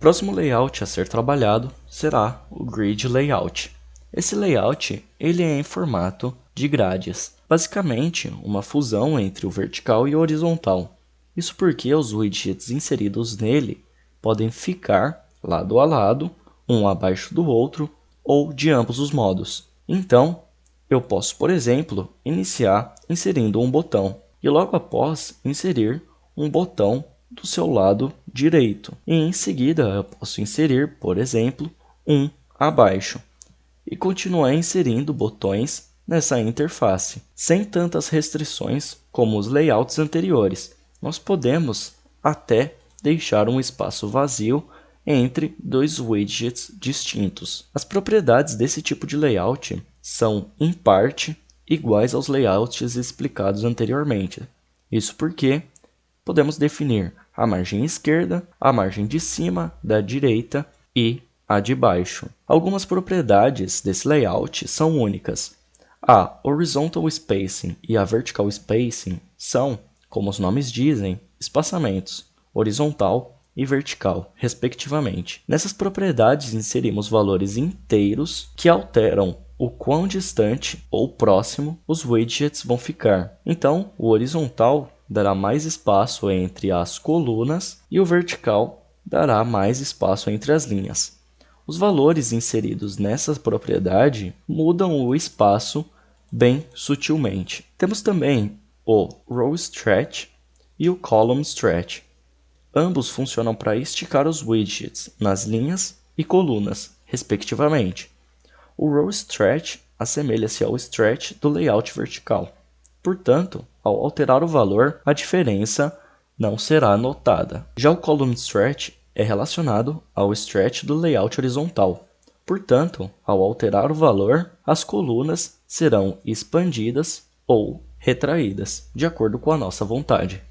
próximo layout a ser trabalhado será o Grid Layout. Esse layout ele é em formato de grades, basicamente uma fusão entre o vertical e o horizontal. Isso porque os widgets inseridos nele podem ficar lado a lado, um abaixo do outro ou de ambos os modos. Então, eu posso, por exemplo, iniciar inserindo um botão e logo após inserir um botão do seu lado direito. E em seguida eu posso inserir, por exemplo, um abaixo e continuar inserindo botões nessa interface, sem tantas restrições como os layouts anteriores. Nós podemos até deixar um espaço vazio entre dois widgets distintos. As propriedades desse tipo de layout são, em parte, iguais aos layouts explicados anteriormente. Isso porque podemos definir a margem esquerda, a margem de cima, da direita e a de baixo. Algumas propriedades desse layout são únicas. A horizontal spacing e a vertical spacing são, como os nomes dizem, espaçamentos horizontal e vertical, respectivamente. Nessas propriedades inserimos valores inteiros que alteram o quão distante ou próximo os widgets vão ficar. Então, o horizontal dará mais espaço entre as colunas e o vertical dará mais espaço entre as linhas. Os valores inseridos nessa propriedade mudam o espaço bem sutilmente. Temos também o Row Stretch e o Column Stretch. Ambos funcionam para esticar os widgets nas linhas e colunas, respectivamente. O Row Stretch assemelha-se ao stretch do layout vertical. Portanto, ao alterar o valor, a diferença não será notada. Já o Column Stretch é relacionado ao stretch do layout horizontal. Portanto, ao alterar o valor, as colunas serão expandidas ou retraídas, de acordo com a nossa vontade.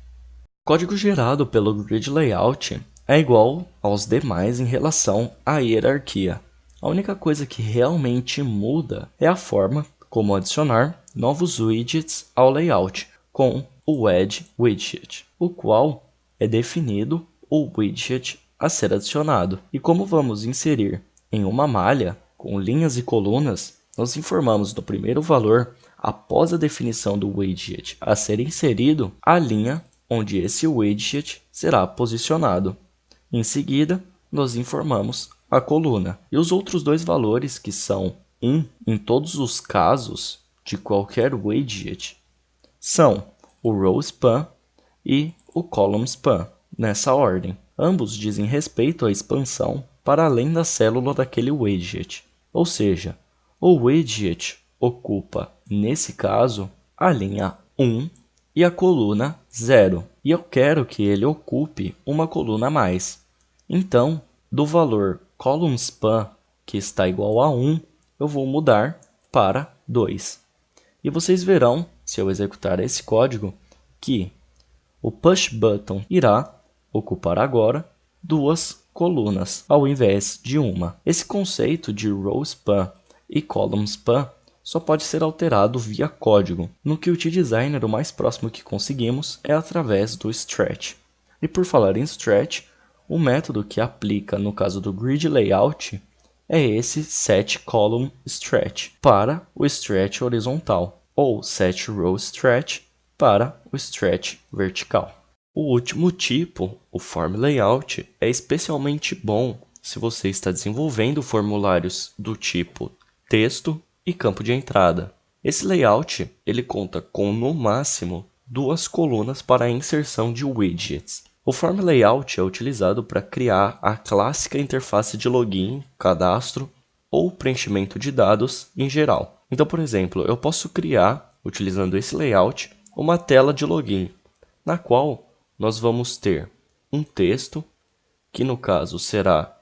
O código gerado pelo Grid Layout é igual aos demais em relação à hierarquia. A única coisa que realmente muda é a forma como adicionar novos widgets ao layout com o Add Widget, o qual é definido o widget a ser adicionado. E como vamos inserir em uma malha com linhas e colunas, nós informamos no primeiro valor, após a definição do widget a ser inserido, a linha onde esse widget será posicionado. Em seguida, nós informamos a coluna. E os outros dois valores, que são 1 em todos os casos de qualquer widget, são o row span e o column span, nessa ordem. Ambos dizem respeito à expansão para além da célula daquele widget. Ou seja, o widget ocupa, nesse caso, a linha 1 e a coluna 0. E eu quero que ele ocupe uma coluna a mais. Então, do valor column span, que está igual a 1, eu vou mudar para 2. E vocês verão, se eu executar esse código, que o push button irá ocupar agora duas colunas, ao invés de uma. Esse conceito de row span e column span só pode ser alterado via código. No Qt Designer, o mais próximo que conseguimos é através do stretch. E por falar em stretch, o método que aplica no caso do Grid Layout é esse setColumnStretch para o stretch horizontal, ou setRowStretch para o stretch vertical. O último tipo, o Form Layout, é especialmente bom se você está desenvolvendo formulários do tipo texto e campo de entrada. Esse layout ele conta com, no máximo, 2 colunas para a inserção de widgets. O Form Layout é utilizado para criar a clássica interface de login, cadastro ou preenchimento de dados em geral. Então, por exemplo, eu posso criar, utilizando esse layout, uma tela de login, na qual nós vamos ter um texto, que no caso será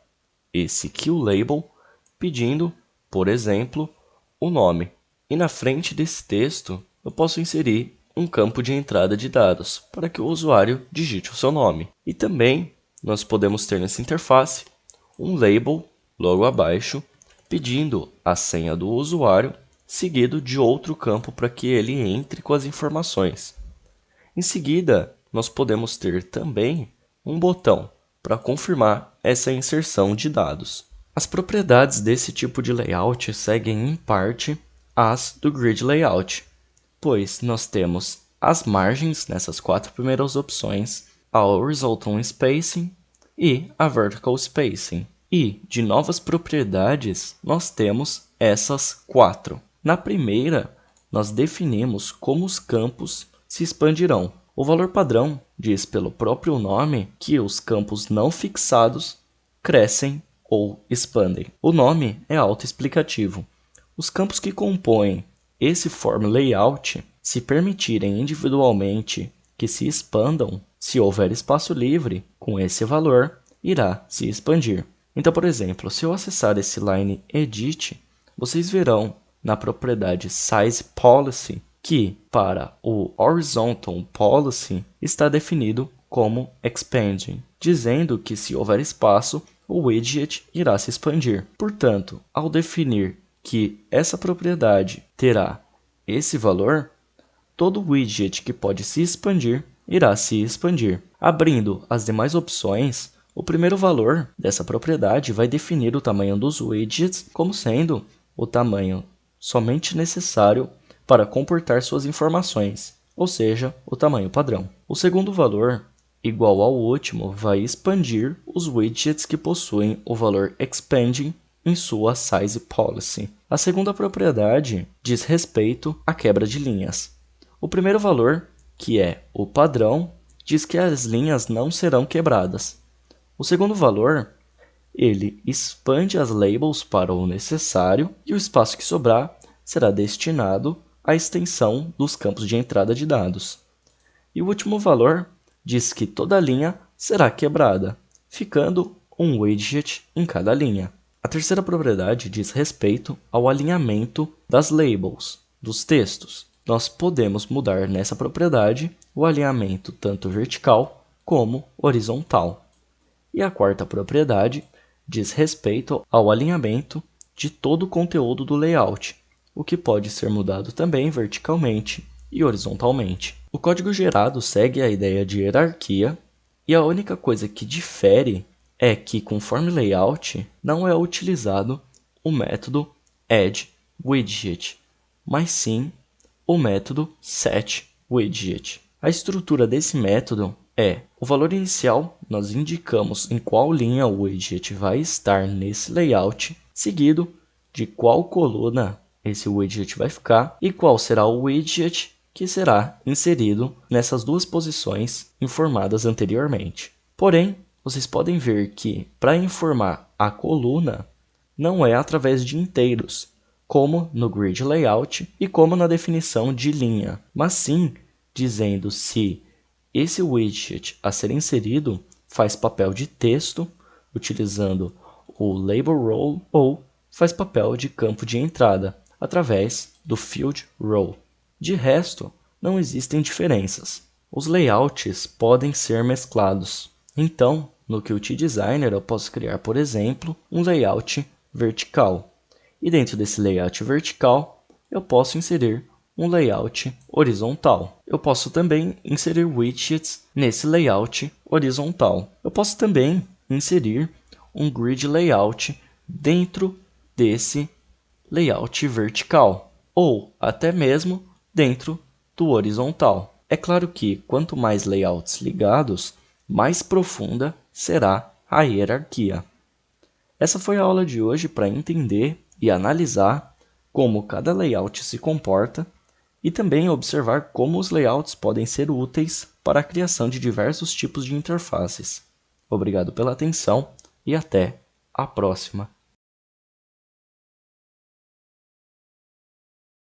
esse QLabel, pedindo, por exemplo, o nome. E na frente desse texto, eu posso inserir um campo de entrada de dados para que o usuário digite o seu nome. E também nós podemos ter nessa interface um label logo abaixo pedindo a senha do usuário seguido de outro campo para que ele entre com as informações. Em seguida, nós podemos ter também um botão para confirmar essa inserção de dados. As propriedades desse tipo de layout seguem em parte as do Grid Layout, pois nós temos as margens nessas 4 primeiras opções, a Horizontal Spacing e a Vertical Spacing. E de novas propriedades, nós temos essas 4. Na primeira, nós definimos como os campos se expandirão. O valor padrão diz pelo próprio nome que os campos não fixados crescem ou expandem. O nome é autoexplicativo. Os campos que compõem esse form layout, se permitirem individualmente que se expandam, se houver espaço livre com esse valor, irá se expandir. Então, por exemplo, se eu acessar esse line edit, vocês verão na propriedade size policy que para o horizontal policy está definido como expanding, dizendo que se houver espaço, o widget irá se expandir. Portanto, ao definir que essa propriedade terá esse valor, todo widget que pode se expandir irá se expandir. Abrindo as demais opções, o primeiro valor dessa propriedade vai definir o tamanho dos widgets como sendo o tamanho somente necessário para comportar suas informações, ou seja, o tamanho padrão. O segundo valor, igual ao último, vai expandir os widgets que possuem o valor expanding em sua size policy. A segunda propriedade diz respeito à quebra de linhas. O primeiro valor, que é o padrão, diz que as linhas não serão quebradas. O segundo valor, ele expande as labels para o necessário e o espaço que sobrar será destinado à extensão dos campos de entrada de dados. E o último valor diz que toda linha será quebrada, ficando um widget em cada linha. A terceira propriedade diz respeito ao alinhamento das labels, dos textos. Nós podemos mudar nessa propriedade o alinhamento tanto vertical como horizontal. E a quarta propriedade diz respeito ao alinhamento de todo o conteúdo do layout, o que pode ser mudado também verticalmente e horizontalmente. O código gerado segue a ideia de hierarquia e a única coisa que difere é que com form layout não é utilizado o método addWidget, mas sim o método setWidget. A estrutura desse método é o valor inicial, nós indicamos em qual linha o widget vai estar nesse layout, seguido de qual coluna esse widget vai ficar e qual será o widget que será inserido nessas duas posições informadas anteriormente. Porém, vocês podem ver que para informar a coluna não é através de inteiros, como no grid layout e como na definição de linha, mas sim dizendo se esse widget a ser inserido faz papel de texto, utilizando o label role, ou faz papel de campo de entrada, através do field role. De resto, não existem diferenças. Os layouts podem ser mesclados. Então, no Qt Designer eu posso criar, por exemplo, um layout vertical. E dentro desse layout vertical, eu posso inserir um layout horizontal. Eu posso também inserir widgets nesse layout horizontal. Eu posso também inserir um grid layout dentro desse layout vertical, ou até mesmo dentro do horizontal. É claro que quanto mais layouts ligados, mais profunda será a hierarquia. Essa foi a aula de hoje para entender e analisar como cada layout se comporta e também observar como os layouts podem ser úteis para a criação de diversos tipos de interfaces. Obrigado pela atenção e até a próxima.